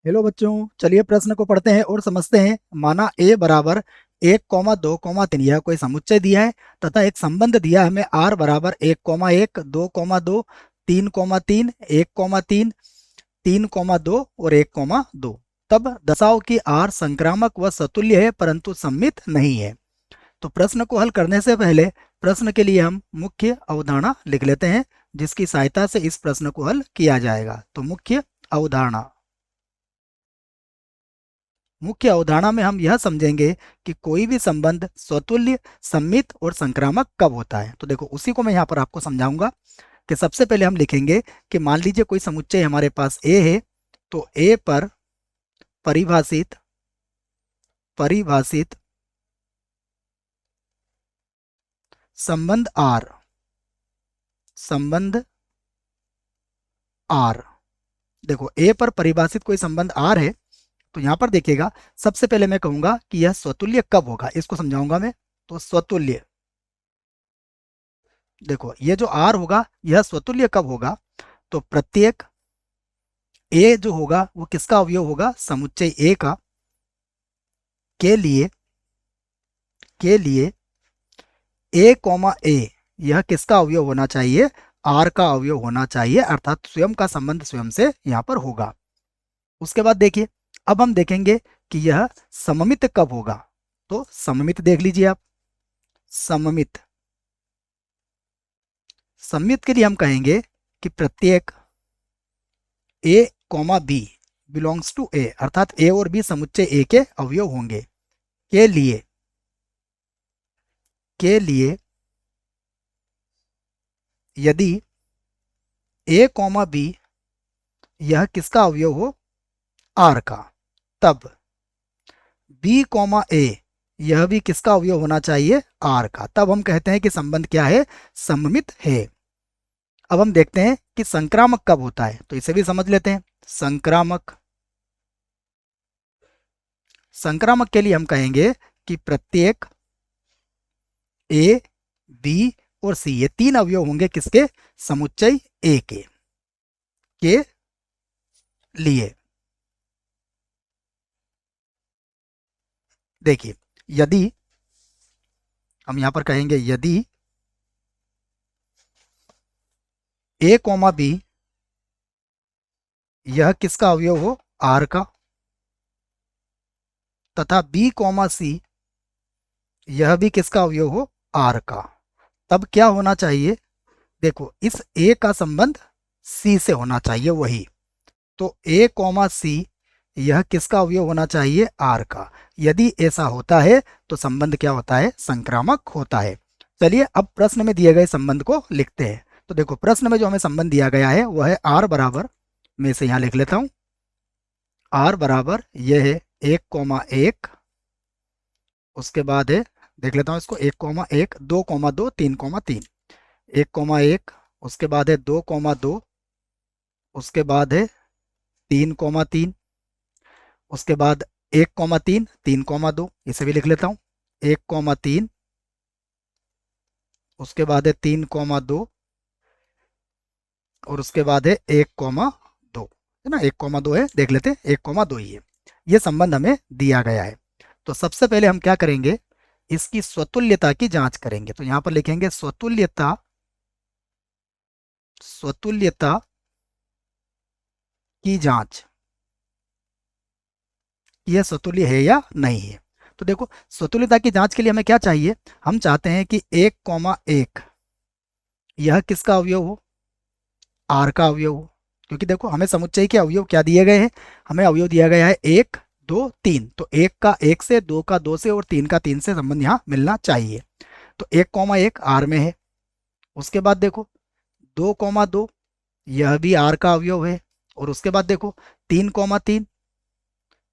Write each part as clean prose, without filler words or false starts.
Hello बच्चों, चलिए प्रश्न को पढ़ते हैं और समझते हैं। माना a बराबर 1, 2, 3 यह कोई समुच्चय दिया है तथा एक संबंध दिया है हमें r बराबर 1, 1, 2, 2, 3, 3, 1, 3, 3, 2 और 1, 2। तब दर्शाओ कि r संक्रामक व सतुल्य है परंतु सममित नहीं है। तो प्रश्न को हल करने से पहले प्रश्न के लिए हम मुख्य अवधारणा लिख लेते हैं, जिसकी सहायता से इस प्रश्न को हल किया जाएगा। तो मुख्य अवधारणा में हम यह समझेंगे कि कोई भी संबंध स्वतुल्य, सममित और संक्रामक कब होता है। तो देखो, उसी को मैं यहाँ पर आपको समझाऊंगा कि सबसे पहले हम लिखेंगे कि मान लीजिए कोई समुच्चय हमारे पास ए है, तो ए पर परिभाषित परिभाषित संबंध आर। देखो, ए पर परिभाषित कोई संबंध आर है, तो यहां पर देखिएगा, सबसे पहले मैं कहूंगा कि यह स्वतुल्य कब होगा, इसको समझाऊंगा मैं। तो स्वतुल्य, देखो ये जो आर होगा यह स्वतुल्य कब होगा, तो प्रत्येक ए जो होगा वो किसका अवयव होगा, समुच्चय ए का। के लिए ए, यह किसका अवयव होना चाहिए, आर का अवयव होना चाहिए, अर्थात स्वयं का संबंध स्वयं से यहां पर होगा। उसके बाद देखिए, अब हम देखेंगे कि यह सममित कब होगा। तो सममित देख लीजिए आप। सममित सममित के लिए हम कहेंगे कि प्रत्येक ए कॉमा बी बिलोंग्स टू ए, अर्थात ए और बी समुच्चय ए के अवयव होंगे। के लिए के लिए यदि ए कॉमा बी यह किसका अवयव हो, आर का, तब बी कॉमा ए यह भी किसका अवयव होना चाहिए, आर का। तब हम कहते हैं कि संबंध क्या है, सममित है। अब हम देखते हैं कि संक्रामक कब होता है, तो इसे भी समझ लेते हैं। संक्रामक के लिए हम कहेंगे कि प्रत्येक ए, बी और सी ये तीन अवयव होंगे किसके, समुच्चय ए के लिए। देखिए, यदि हम यहां पर कहेंगे यदि ए कॉमा बी यह किसका अवयव हो, आर का, तथा बी कॉमा सी यह भी किसका अवयव हो, आर का, तब क्या होना चाहिए, देखो इस ए का संबंध सी से होना चाहिए वही। तो ए कॉमा सी यह किसका अवयव होना चाहिए, आर का। यदि ऐसा होता है तो संबंध क्या होता है, संक्रामक होता है। चलिए अब प्रश्न में दिए गए संबंध को लिखते हैं। तो देखो, प्रश्न में जो हमें संबंध दिया गया है वह है आर बराबर, मैं इसे यहां लिख लेता हूं, आर बराबर यह है 1, 1। उसके बाद है, देख लेता हूं इसको, 1, 1, 2, 2, 3, 3, 1, 1। उसके बाद है 2, 2। उसके बाद है 3, 3। उसके बाद 1, 3, 3, 2, इसे भी लिख लेता हूँ, 1, 3। उसके बाद है 3, 2 और उसके बाद है 1, 2 है ना, 1, 2 है, देख लेते हैं 1, 2 ही है। ये संबंध हमें दिया गया है। तो सबसे पहले हम क्या करेंगे, इसकी स्वतुल्यता की जांच करेंगे। तो यहां पर लिखेंगे स्वतुल्यता स्वतुल्यता की जांच, यह स्वतुल्य है या नहीं है। तो देखो, स्वतुल्यता की जांच के लिए हमें क्या चाहिए, हम चाहते हैं कि 1, 1 यह किसका अवयव हो, आर का अवयव हो। क्योंकि देखो, हमें समुच्चय के अवयव क्या दिए गए हैं, हमें अवयव दिया गया है 1, 2, 3। तो 1 का 1 से, 2 का 2 से और 3 का 3 से संबंध यहाँ मिलना चाहिए। तो 1, 1 आर में है। उसके बाद देखो 2, 2 यह भी आर का अवयव है। और उसके बाद देखो 3, 3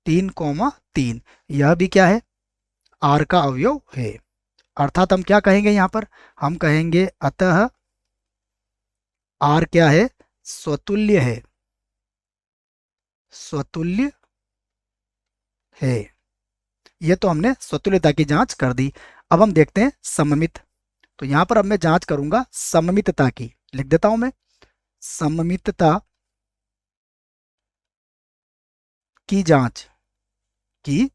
3, 3 यह भी क्या है, आर का अवयव है। अर्थात हम क्या कहेंगे यहाँ पर, हम कहेंगे अतः आर क्या है, स्वतुल्य है, स्वतुल्य है। ये तो हमने स्वतुल्यता की जांच कर दी। अब हम देखते हैं सममित। तो यहां पर अब मैं जांच करूंगा सममितता की, लिख देता हूं मैं, सममितता की जांच, की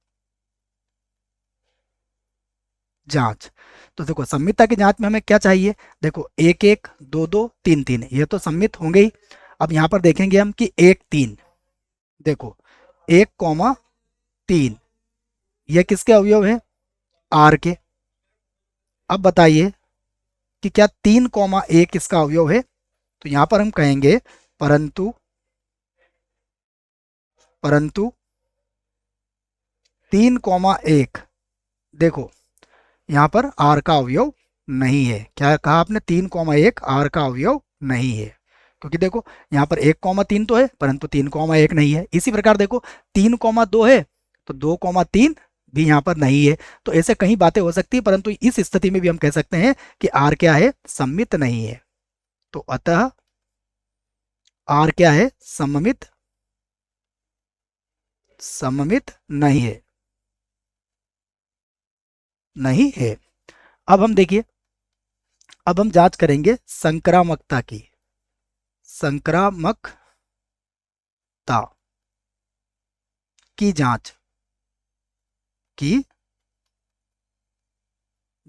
जांच। तो देखो सम्मितता की जांच में हमें क्या चाहिए, देखो एक एक, दो दो, तीन तीन, ये तो सम्मित होंगे ही। अब यहाँ पर देखेंगे हम कि एक तीन, देखो एक कॉमा तीन, ये किसके अवयव है, आर के। अब बताइए कि क्या तीन कॉमा एक इसका अवयव है। तो यहां पर हम कहेंगे परंतु, परंतु तीन कॉमा एक, देखो यहां पर आर का अवयव नहीं है। क्या कहा आपने, तीन कॉमा एक आर का अवयव नहीं है, क्योंकि देखो यहाँ पर एक कॉमा तीन तो है परंतु तीन कॉमा एक नहीं है। इसी प्रकार देखो तीन कॉमा दो है तो दो कॉमा तीन भी यहाँ पर नहीं है। तो ऐसे कई बातें हो सकती है, परंतु इस स्थिति में भी हम कह सकते हैं कि आर क्या है, सम्मित नहीं है। तो अतः आर क्या है, सममित, सममित नहीं है, नहीं है। अब हम देखिए, अब हम जांच करेंगे संक्रामकता की, संक्रामकता की जांच, की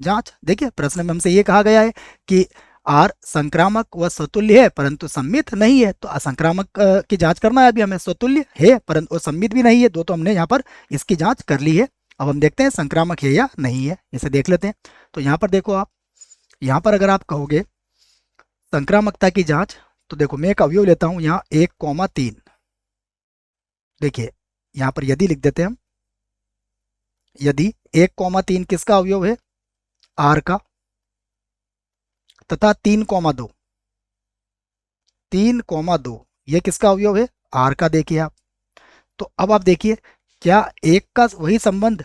जांच। देखिए प्रश्न में हमसे ये कहा गया है कि आर संक्रामक व स्वतुल्य है परंतु सम्मित नहीं है। तो असंक्रामक की जांच करना है अभी हमें, स्वतुल्य है परंतु सम्मित भी नहीं है, दो तो हमने यहाँ पर इसकी जांच कर ली है। अब हम देखते हैं संक्रामक है या नहीं है, इसे देख लेते हैं। तो यहाँ पर देखो आप, यहाँ पर अगर आप कहोगे संक्रामकता की जांच, तो देखो मैं एक अवयव लेता हूँ यहाँ एक कॉमा तीन, देखिए यहाँ पर यदि लिख देते हैं हम, यदि एक कॉमा तीन किसका अवयव है, आर का, तथा तीन कॉमा दो, तीन कॉमा दो ये किसका अवयव है, आर का। देखिए आप, तो अब आप देखिए क्या एक का वही संबंध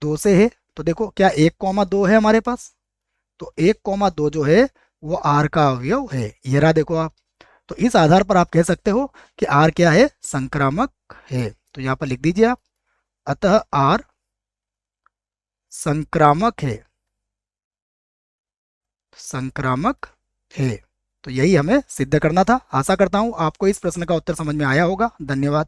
दो से है। तो देखो क्या एक कॉमा दो है हमारे पास, तो एक कॉमा दो जो है वो आर का अवयव है, ये रहा देखो आप। तो इस आधार पर आप कह सकते हो कि आर क्या है, संक्रामक है। तो यहाँ पर लिख दीजिए आप, अतः आर संक्रामक है, संक्रामक है। तो यही हमें सिद्ध करना था। आशा करता हूं आपको इस प्रश्न का उत्तर समझ में आया होगा। धन्यवाद।